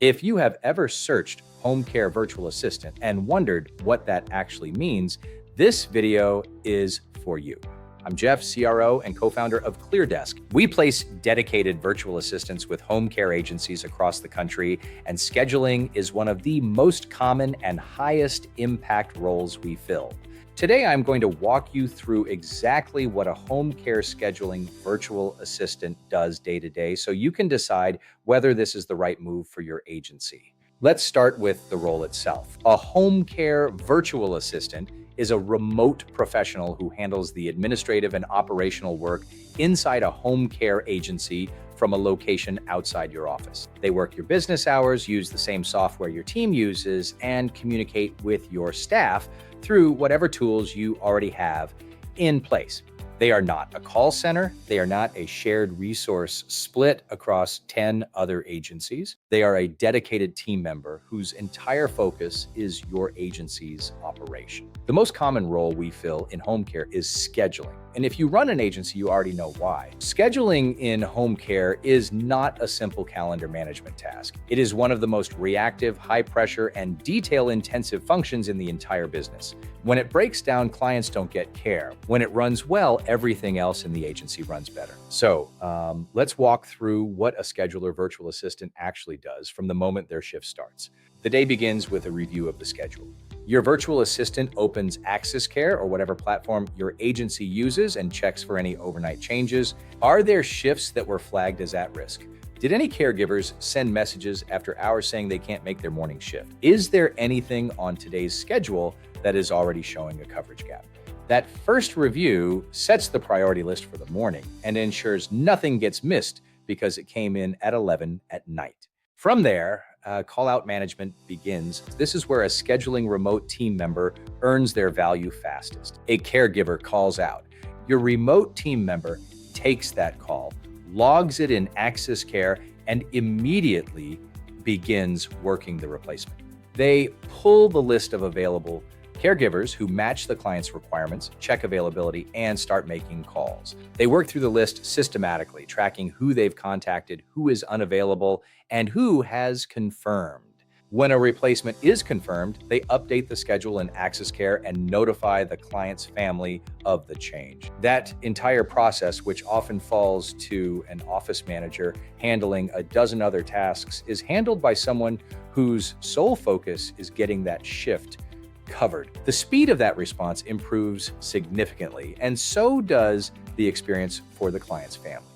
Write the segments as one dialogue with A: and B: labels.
A: If you have ever searched home care virtual assistant and wondered what that actually means, this video is for you. I'm Jeff, CRO and co-founder of ClearDesk. We place dedicated virtual assistants with home care agencies across the country, and scheduling is one of the most common and highest impact roles we fill. Today, I'm going to walk you through exactly what a home care scheduling virtual assistant does day to day so you can decide whether this is the right move for your agency. Let's start with the role itself. A home care virtual assistant is a remote professional who handles the administrative and operational work inside a home care agency from a location outside your office. They work your business hours, use the same software your team uses, and communicate with your staff through whatever tools you already have in place. They are not a call center. They are not a shared resource split across 10 other agencies. They are a dedicated team member whose entire focus is your agency's operation. The most common role we fill in home care is scheduling. And if you run an agency, you already know why. Scheduling in home care is not a simple calendar management task. It is one of the most reactive, high pressure, and detail-intensive functions in the entire business. When it breaks down, clients don't get care. When it runs well, everything else in the agency runs better. So let's walk through what a scheduler virtual assistant actually does from the moment their shift starts. The day begins with a review of the schedule. Your virtual assistant opens AxisCare or whatever platform your agency uses and checks for any overnight changes. Are there shifts that were flagged as at risk? Did any caregivers send messages after hours saying they can't make their morning shift? Is there anything on today's schedule that is already showing a coverage gap? That first review sets the priority list for the morning and ensures nothing gets missed because it came in at 11 at night. From there, call-out management begins. This is where a scheduling remote team member earns their value fastest. A caregiver calls out. Your remote team member takes that call, logs it in AxisCare, and immediately begins working the replacement. They pull the list of available caregivers who match the client's requirements, check availability, and start making calls. They work through the list systematically, tracking who they've contacted, who is unavailable, and who has confirmed. When a replacement is confirmed, they update the schedule in AxisCare and notify the client's family of the change. That entire process, which often falls to an office manager handling a dozen other tasks, is handled by someone whose sole focus is getting that shift covered. The speed of that response improves significantly, and so does the experience for the client's family.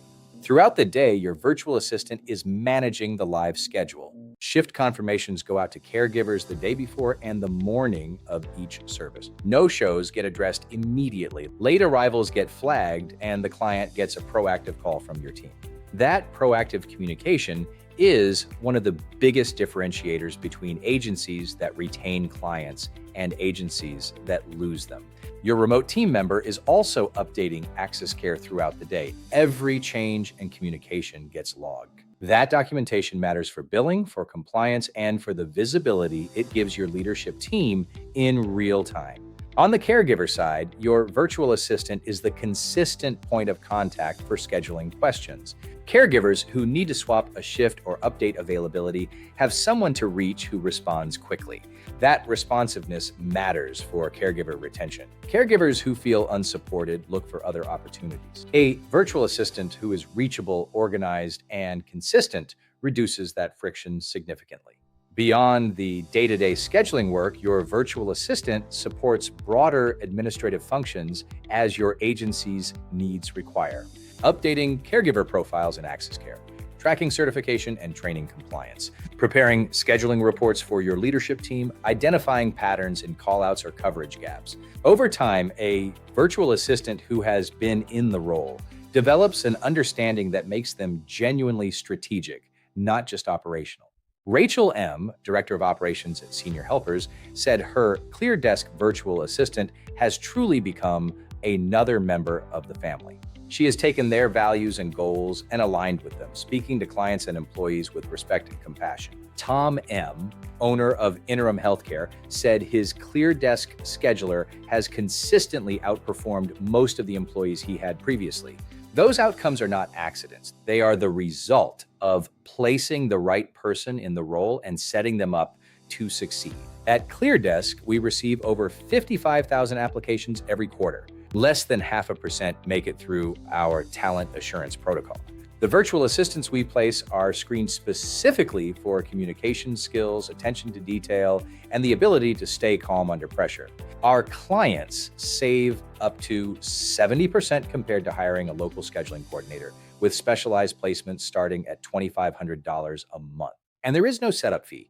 A: Throughout the day, your virtual assistant is managing the live schedule. Shift confirmations go out to caregivers the day before and the morning of each service. No-shows get addressed immediately. Late arrivals get flagged, and the client gets a proactive call from your team. That proactive communication is one of the biggest differentiators between agencies that retain clients and agencies that lose them. Your remote team member is also updating AxisCare throughout the day. Every change and communication gets logged. That documentation matters for billing, for compliance, and for the visibility it gives your leadership team in real time. On the caregiver side, your virtual assistant is the consistent point of contact for scheduling questions. Caregivers who need to swap a shift or update availability have someone to reach who responds quickly. That responsiveness matters for caregiver retention. Caregivers who feel unsupported look for other opportunities. A virtual assistant who is reachable, organized, and consistent reduces that friction significantly. Beyond the day-to-day scheduling work, your virtual assistant supports broader administrative functions as your agency's needs require. Updating caregiver profiles in AxisCare, tracking certification and training compliance, preparing scheduling reports for your leadership team, identifying patterns in callouts or coverage gaps. Over time, a virtual assistant who has been in the role develops an understanding that makes them genuinely strategic, not just operational. Rachel M., Director of Operations at Senior Helpers, said her ClearDesk virtual assistant has truly become another member of the family. She has taken their values and goals and aligned with them, speaking to clients and employees with respect and compassion. Tom M., owner of Interim Healthcare, said his ClearDesk scheduler has consistently outperformed most of the employees he had previously. Those outcomes are not accidents. They are the result of placing the right person in the role and setting them up to succeed. At ClearDesk, we receive over 55,000 applications every quarter. Less than 0.5% make it through our talent assurance protocol. The virtual assistants we place are screened specifically for communication skills, attention to detail, and the ability to stay calm under pressure. Our clients save up to 70% compared to hiring a local scheduling coordinator, with specialized placements starting at $2,500 a month. And there is no setup fee.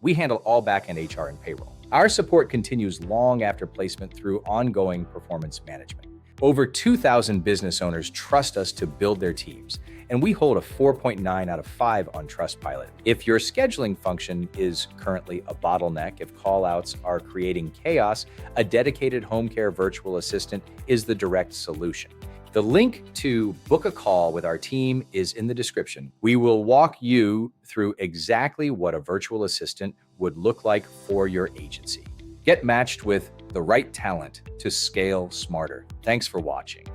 A: We handle all back-end HR and payroll. Our support continues long after placement through ongoing performance management. Over 2,000 business owners trust us to build their teams, and we hold a 4.9 out of 5 on Trustpilot. If your scheduling function is currently a bottleneck, if callouts are creating chaos, a dedicated home care virtual assistant is the direct solution. The link to book a call with our team is in the description. We will walk you through exactly what a virtual assistant would look like for your agency. Get matched with the right talent to scale smarter. Thanks for watching.